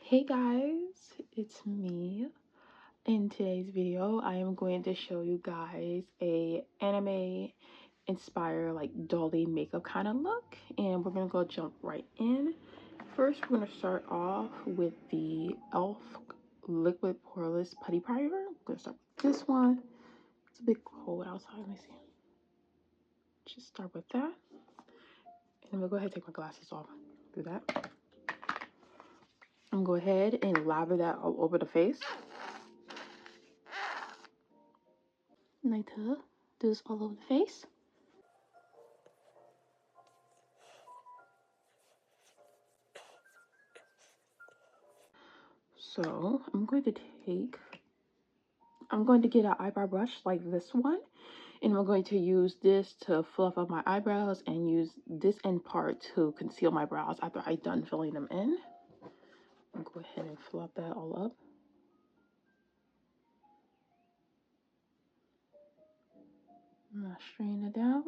Hey guys, it's me. In today's video, I am going to show you guys a anime inspired like dolly makeup kind of look, and we're gonna go jump right in. First, we're gonna start off with the e.l.f. liquid poreless putty primer. I'm gonna start with this one. It's a bit cold outside. Let me see. Just start with that, and I'm gonna go ahead and take my glasses off. Do that. I'm gonna go ahead and lather that all over the face. I like to do this all over the face. So I'm going to get an eyebrow brush like this one, and I'm going to use this to fluff up my eyebrows and use this end part to conceal my brows after I'm done filling them in. I'll go ahead and fluff that all up. I'm gonna straighten it down.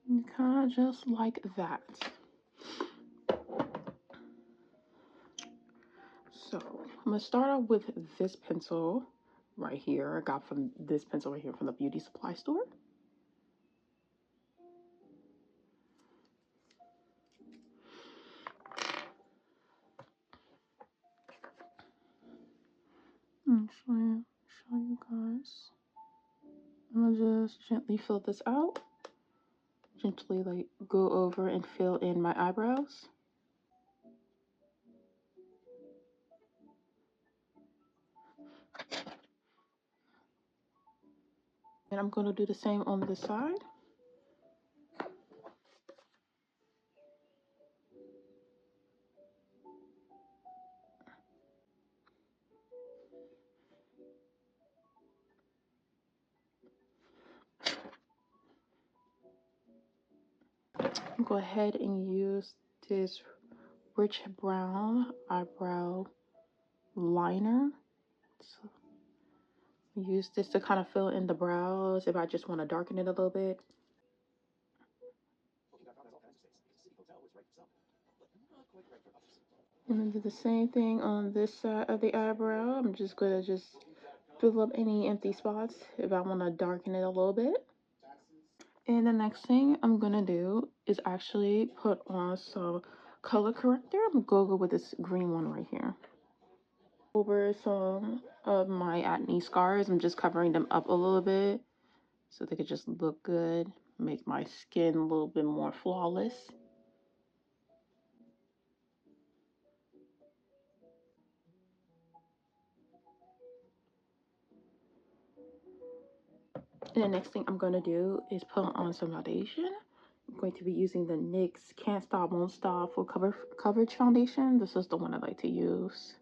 And kind of just like that. So I'm gonna start off with this pencil right here. I got from this pencil right here from the beauty supply store. Show you guys. I'm gonna just gently fill this out. Gently like go over and fill in my eyebrows. And I'm going to do the same on this side. Go ahead and use this rich brown eyebrow liner. So use this to kind of fill in the brows if I just want to darken it a little bit. And then do the same thing on this side of the eyebrow. I'm just going to fill up any empty spots if I want to darken it a little bit. And the next thing I'm going to do is actually put on some color corrector. I'm going to go with this green one right here. Over some of my acne scars, I'm just covering them up a little bit so they could just look good, make my skin a little bit more flawless. And the next thing I'm going to do is put on some foundation. I'm going to be using the NYX Can't Stop Won't Stop Full Coverage Foundation. This is the one I like to use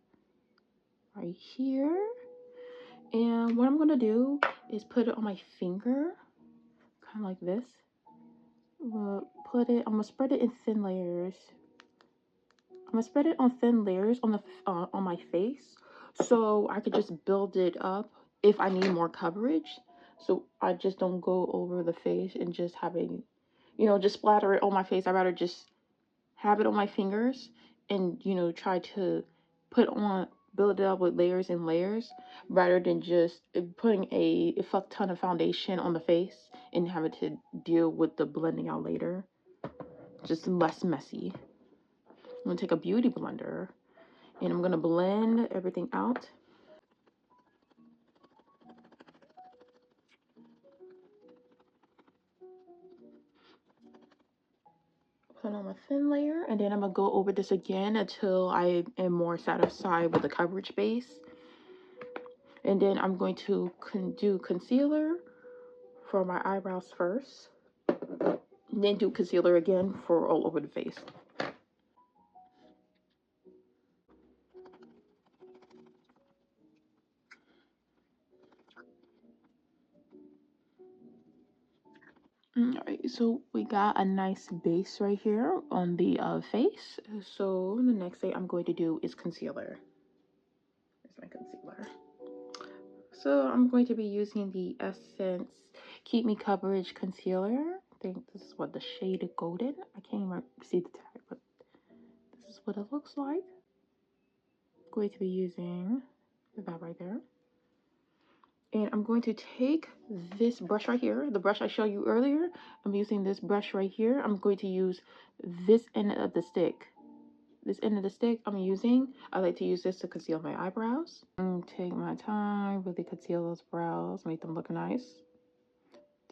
right here. And what I'm going to do is put it on my finger, kind of like this. I'm going to spread it in thin layers. I'm going to spread it on thin layers on my face so I could just build it up if I need more coverage. So I just don't go over the face and just having, just splatter it on my face. I'd rather just have it on my fingers and, try to build it up with layers and layers rather than just putting a fuck ton of foundation on the face and having to deal with the blending out later. Just less messy. I'm going to take a beauty blender and I'm going to blend everything out. Put on a thin layer, and then I'm going to go over this again until I am more satisfied with the coverage base. And then I'm going to do concealer for my eyebrows first, and then do concealer again for all over the face. Alright, so we got a nice base right here on the face. So the next thing I'm going to do is concealer. Here's my concealer. So I'm going to be using the Essence Keep Me Coverage Concealer. I think this is what the shade Golden. I can't even see the tag, but this is what it looks like. I'm going to be using that right there. And I'm going to take this brush right here, the brush I showed you earlier. I'm using this brush right here. I'm going to use this end of the stick. This end of the stick I'm using, I like to use this to conceal my eyebrows. Take my time, really conceal those brows, make them look nice,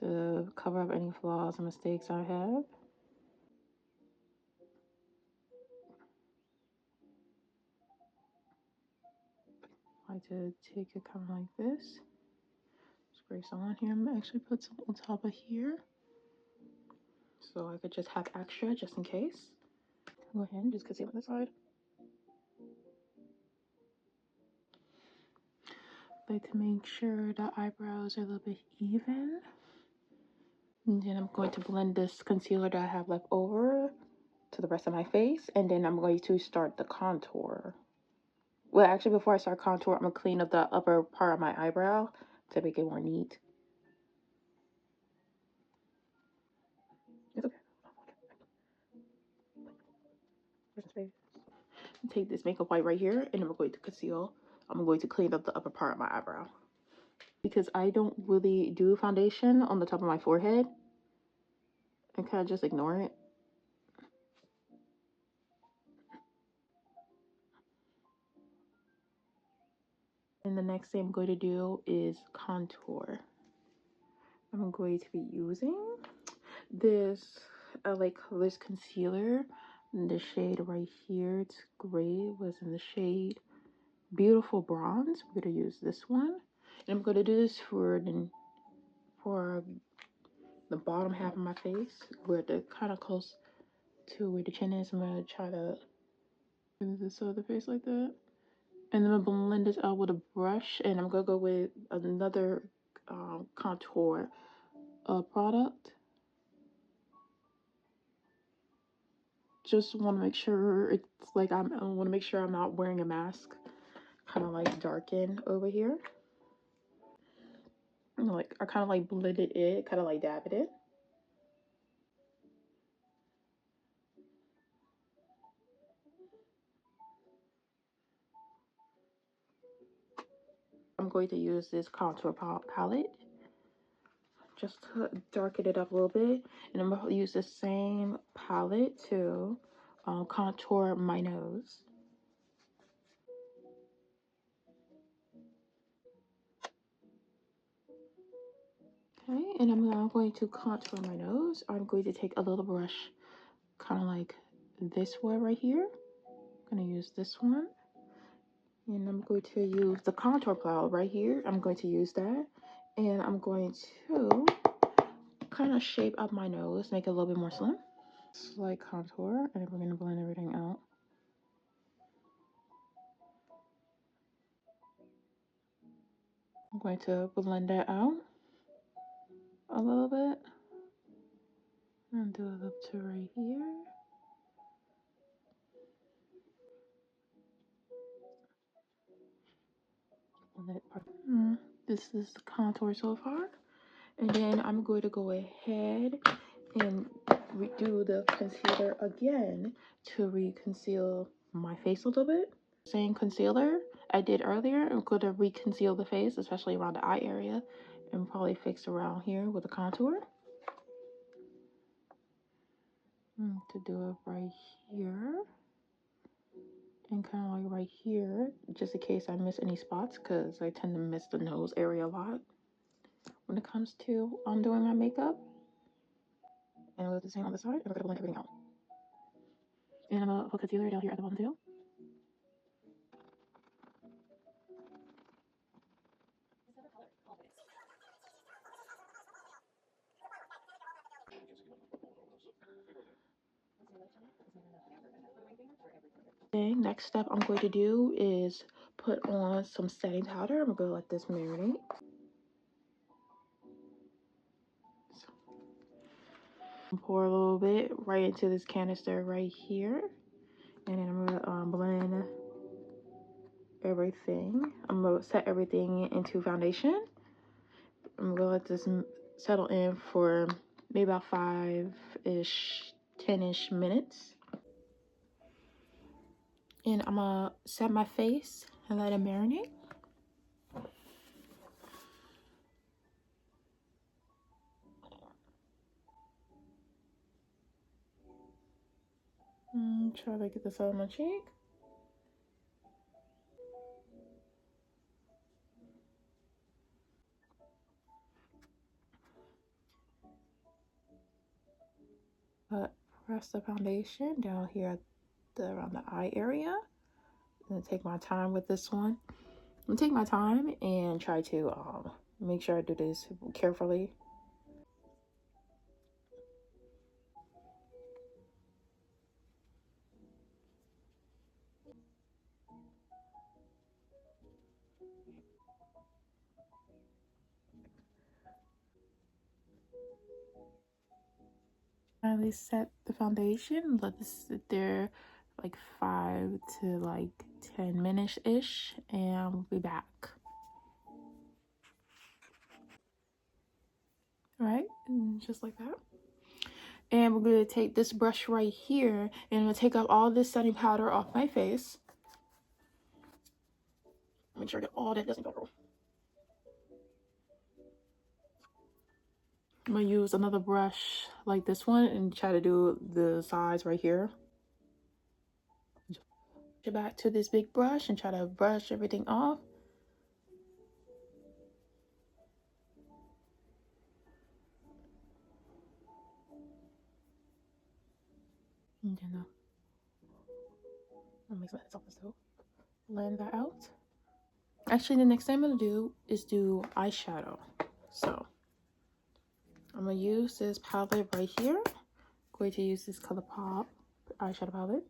to cover up any flaws and mistakes I have. I like to take it kind of like this, spray some on here. I'm gonna actually put some on top of here, so I could just have extra just in case. Go ahead and just conceal on this side. Like to make sure the eyebrows are a little bit even. And then I'm going to blend this concealer that I have left over to the rest of my face, and then I'm going to start the contour. Well, actually, before I start contour, I'm gonna clean up the upper part of my eyebrow to make it more neat. It's okay. Take this makeup wipe right here, and I'm going to conceal. I'm going to clean up the upper part of my eyebrow. Because I don't really do foundation on the top of my forehead, I kind of just ignore it. And the next thing I'm going to do is contour. I'm going to be using this LA Colors concealer in the shade right here. It's gray, was in the shade Beautiful Bronze. We're going to use this one. And I'm going to do this for the bottom half of my face, where the kind of close to where the chin is. I'm going to try to do this side of the face like that. And then I'm going to blend this out with a brush, and I'm going to go with another contour product. Just want to make sure it's like I want to make sure I'm not wearing a mask. Kind of like darken over here. Like I kind of like blended it, kind of like dabbed it. I'm going to use this contour palette just to darken it up a little bit, and I'm going to use the same palette to contour my nose. Okay, and I'm now going to contour my nose. I'm going to take a little brush, kind of like this one right here. I'm going to use this one, and I'm going to use the contour palette right here. I'm going to use that, and I'm going to kind of shape up my nose, make it a little bit more slim. Slight contour, and we're going to blend everything out. I'm going to blend that out a little bit and do it up to right here. This is the contour so far, and then I'm going to go ahead and redo the concealer again to reconceal my face a little bit. Same concealer I did earlier. I'm going to reconceal the face, especially around the eye area, and probably fix around here with the contour. To do it right here and kind of like right here, just in case I miss any spots, because I tend to miss the nose area a lot when it comes to doing my makeup. And I'll do the same on the side, and we're going to blend everything out. And I'm going to put concealer down here at the bottom too. Okay, next step I'm going to do is put on some setting powder. I'm going to let this marinate. Pour a little bit right into this canister right here, and then I'm going to blend everything. I'm going to set everything into foundation. I'm going to let this settle in for maybe about 5-ish, 10-ish minutes. And I'm gonna set my face and let it marinate. Try to get this out of my cheek. Press the foundation down here at around the eye area. I'm gonna take my time with this one. I'm gonna take my time and try to make sure I do this carefully. Finally set the foundation. Let this sit there like 5 to like 10 minutes ish, and we'll be back. All right, and just like that. And we're gonna take this brush right here, and I'm gonna take off all this setting powder off my face. Make sure I get all that doesn't go. I'm gonna use another brush like this one and try to do the sides right here. Get back to this big brush and try to brush everything off. And then I'll mix my hands off so blend that out. Actually, the next thing I'm gonna do is do eyeshadow. So I'm gonna use this palette right here. I'm going to use this Colourpop eyeshadow palette.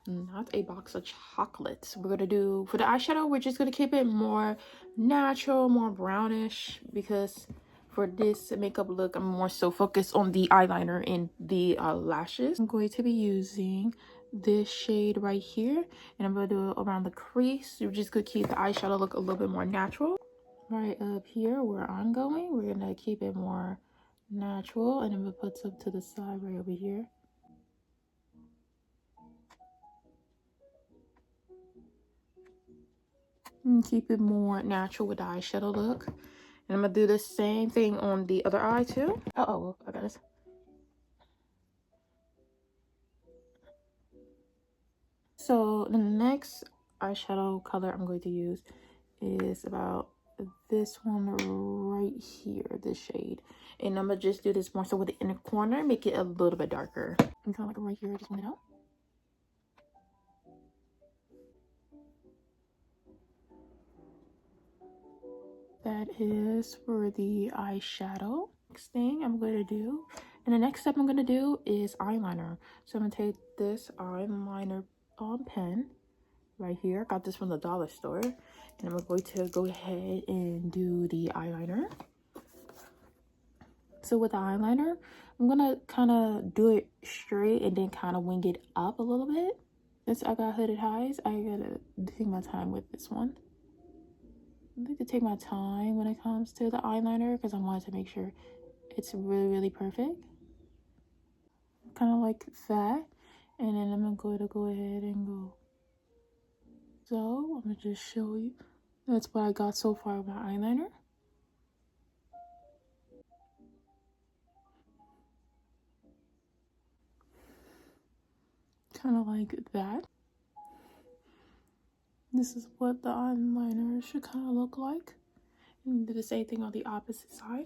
Not a box of chocolates. We're gonna do, for the eyeshadow, we're just gonna keep it more natural, more brownish, because for this makeup look, I'm more so focused on the eyeliner and the lashes. I'm going to be using this shade right here, and I'm gonna do it around the crease. We're just gonna keep the eyeshadow look a little bit more natural. Right up here where I'm going, we're gonna keep it more natural, and I'm gonna put some to the side right over here. And keep it more natural with the eyeshadow look. And I'm gonna do the same thing on the other eye too. Oh, I got this. So the next eyeshadow color I'm going to use is about this one right here, this shade. And I'm gonna just do this more so with the inner corner, make it a little bit darker. And kind of like right here, just want it out. That is for the eyeshadow. Next thing I'm going to do, and the next step I'm going to do is eyeliner. So I'm going to take this eyeliner pen right here. Got this from the dollar store. And I'm going to go ahead and do the eyeliner. So with the eyeliner, I'm going to kind of do it straight and then kind of wing it up a little bit. Since I got hooded eyes, I got to take my time with this one. I like to take my time when it comes to the eyeliner because I wanted to make sure it's really perfect. Kind of like that. And then I'm going to go ahead and go. So I'm going to just show you. That's what I got so far with my eyeliner. Kind of like that. This is what the eyeliner should kind of look like. And do the same thing on the opposite side.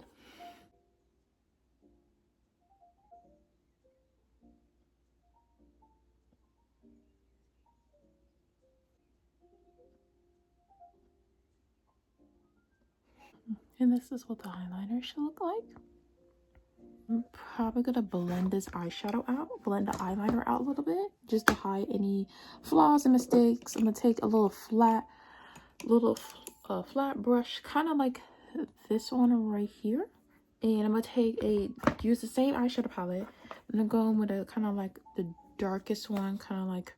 And this is what the eyeliner should look like. I'm probably gonna blend this eyeshadow out, blend the eyeliner out a little bit, just to hide any flaws and mistakes. I'm gonna take a little flat brush, kind of like this one right here, and I'm gonna use the same eyeshadow palette. I'm gonna go in with a kind of like the darkest one, kind of like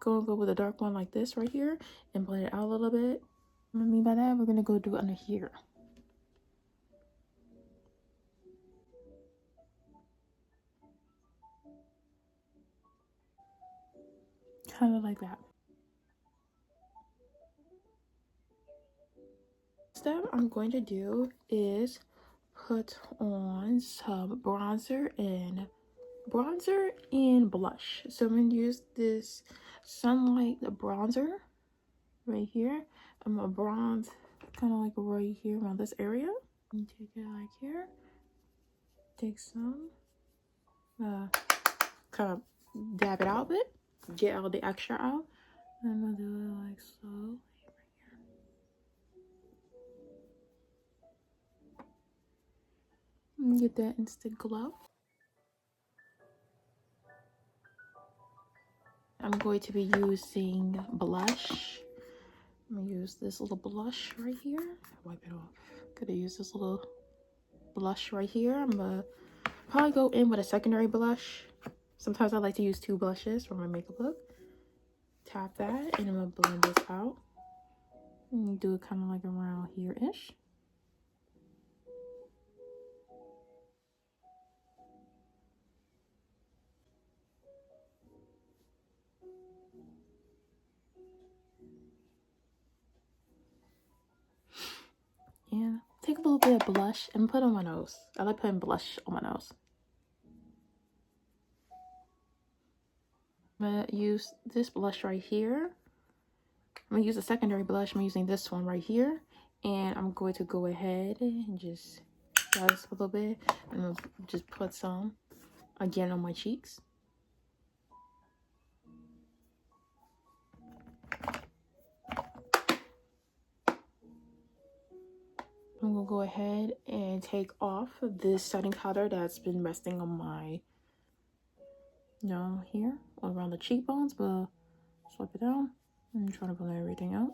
go with a dark one like this right here, and blend it out a little bit. What I mean by that, we're gonna go do it under here. Kind of like that. Step I'm going to do is put on some bronzer and blush. So I'm gonna use this Sunlight bronzer right here. I'm gonna bronze kind of like right here around this area. And take it like here. Take some, kind of dab it out a bit, get all the extra out. And I'm gonna do it like so. And get that instant glow. I'm going to be using blush. I'm gonna use this little blush right here. Wipe it off. Gonna use this little blush right here. I'm gonna probably go in with a secondary blush. Sometimes I like to use two blushes for my makeup look. Tap that and I'm gonna blend this out. And do it kind of like around here-ish. And take a little bit of blush and put on my nose. I like putting blush on my nose. I'm gonna use this blush right here. I'm gonna use a secondary blush. I'm using this one right here. And I'm going to go ahead and just dry this a little bit. And I'm gonna just put some again on my cheeks. I'm gonna go ahead and take off this setting powder that's been resting on my, here, all around the cheekbones, but swipe it down and try to blend everything out.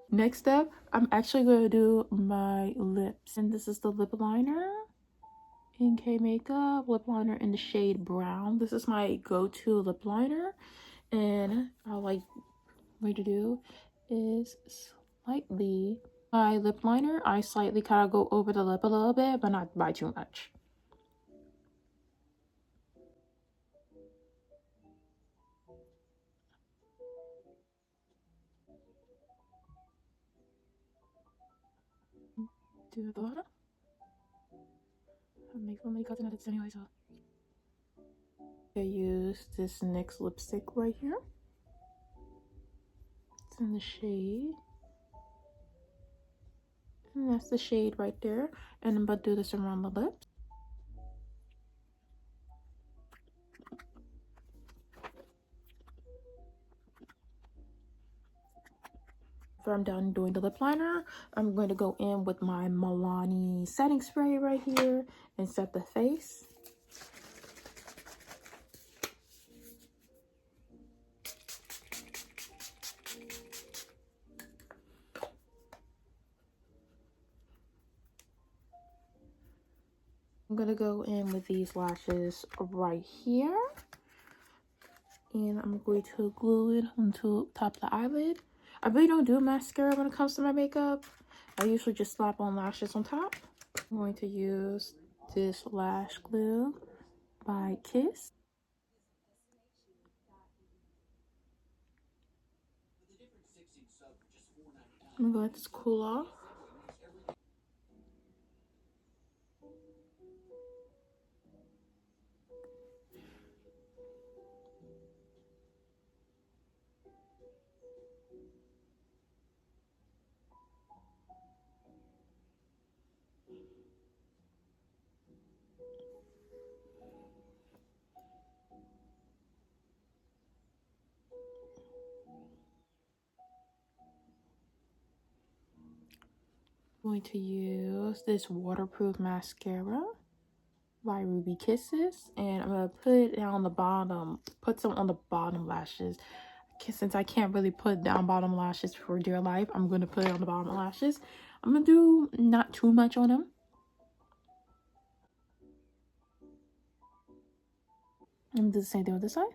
Next up, I'm actually gonna do my lips, and this is the lip liner in K Makeup lip liner in the shade Brown. This is my go-to lip liner, and I like what to do is slightly my lip liner. I slightly kind of go over the lip a little bit, but not by too much. Do the bottom. Anyway, so I use this NYX lipstick right here. It's in the shade. And that's the shade right there. And I'm about to do this around the lips. After I'm done doing the lip liner, I'm going to go in with my Milani setting spray right here and set the face. I'm gonna go in with these lashes right here, and I'm going to glue it onto top of the eyelid. I really don't do mascara when it comes to my makeup. I usually just slap on lashes on top. I'm going to use this lash glue by Kiss. I'm gonna let this cool off. I'm going to use this waterproof mascara by Ruby Kisses, and I'm gonna put it down the bottom, put some on the bottom lashes. Since I can't really put down bottom lashes for dear life, I'm gonna put it on the bottom lashes. I'm gonna do not too much on them. I'm gonna do the same thing with this side.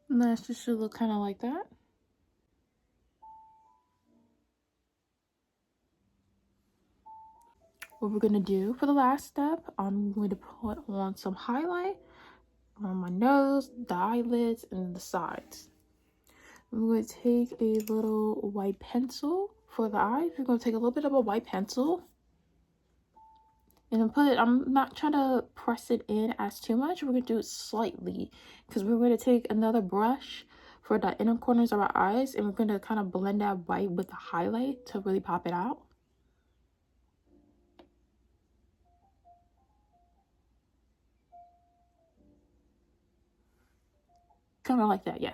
And then it should look kind of like that. What we're gonna do for the last step, I'm going to put on some highlight on my nose, the eyelids, and the sides. I'm going to take a little white pencil for the eyes. We're going to take a little bit of a white pencil and put it, I'm not trying to press it in as too much. We're going to do it slightly because we're going to take another brush for the inner corners of our eyes and we're going to kind of blend that white with the highlight to really pop it out. Kind of like that, yeah.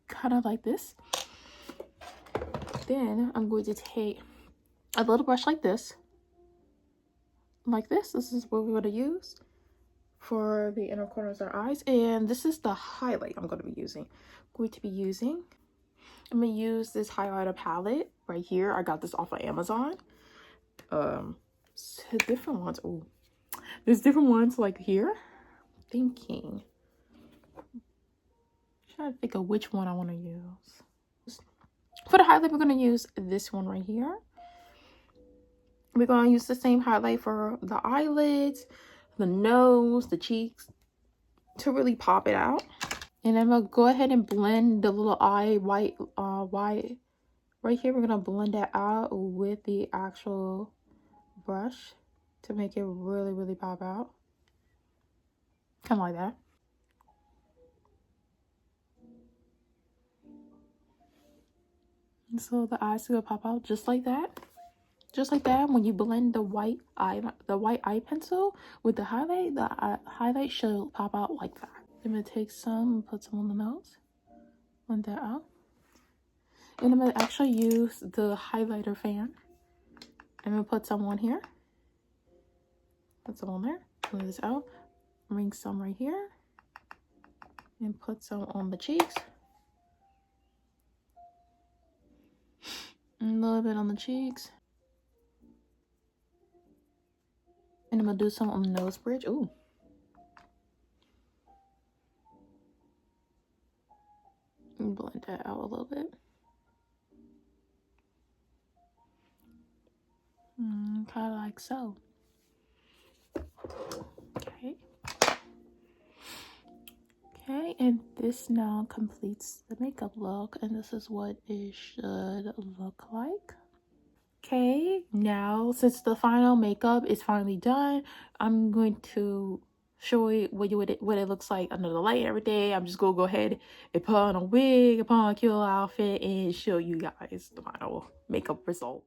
Kind of like this. Then I'm going to take a little brush like this. This is what we're going to use for the inner corners of our eyes, and this is the highlight I'm going to be using. I'm going to use this highlighter palette right here. I got this off of Amazon. So different ones. Oh, there's different ones like here. Trying to think of which one I want to use. For the highlight, we're going to use this one right here. We're going to use the same highlight for the eyelids, the nose, the cheeks, to really pop it out. And I'm going to go ahead and blend the little eye white right here. We're going to blend that out with the actual brush to make it really, really pop out. Kind of like that. And so the eyes are going to pop out just like that. Just like that. When you blend the white eye pencil with the highlight should pop out like that. I'm going to take some and put some on the nose. Blend that out. And I'm going to actually use the highlighter fan. I'm going to put some on here. Put some on there. Blend this out. Bring some right here. And put some on the cheeks. And a little bit on the cheeks. And I'm going to do some on the nose bridge. Ooh. And blend that out a little bit. Kind of like so. Okay, and this now completes the makeup look, and this is what it should look like. Okay, now since the final makeup is finally done, I'm going to show you what it looks like under the light and everything. I'm just gonna go ahead and put on a wig, put on a cute outfit, and show you guys the final makeup result.